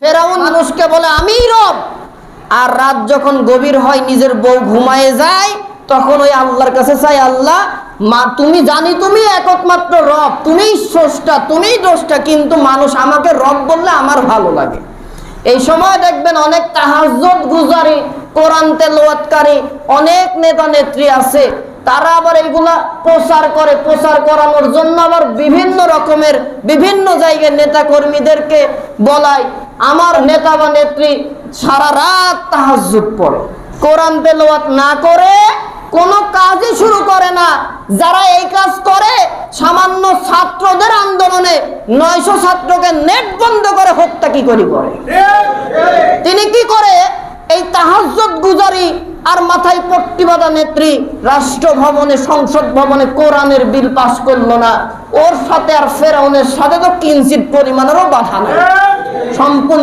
ফেরাউন মানুষকে বলে আমি রব, আর রাত যখন গভীর হয় নিজের বউ ঘুমায় যায় তখন ওই আল্লাহর কাছে চাই, আল্লাহ মা তুমি জানি তুমি একমাত্র রব, তুমিই স্রষ্টা, তুমিই দ্রষ্টা, কিন্তু মানুষ আমাকে রব বললে আমার ভালো লাগে। এই সময় দেখবেন অনেক তাহাজ্জুদ গুজারি, কোরআন তেলাওয়াতকারী অনেক নেতা নেত্রী আছে, তারা আবার এইগুলা প্রচার করে, প্রচার করানোর জন্য আবার বিভিন্ন রকমের বিভিন্ন জায়গায় নেতা কর্মীদেরকে বলায় আমার নেতা বা নেত্রী সারা রাত তাহাজ্জুদ পড়ে, কোরআন তেলাওয়াত না করে কোনো কাজই শুরু করে না। যারা এই কাজ করে সামান্য ছাত্রদের আন্দোলনে 900 ছাত্রকে নেট বন্ধ করে হত্যা কি করে করে। তিনি কি করে এই তাহাজ্জুদ গুজারি আর মাথায় পট্টি বাঁধা নেত্রী রাষ্ট্র ভবনে, সংসদ ভবনে কোরআনের বিল পাস করলো না, ওর সাথে আর ফেরাউনের সাথে তো কিঞ্চিত পরিমাণেরও বাধা নেই, সম্পূর্ণ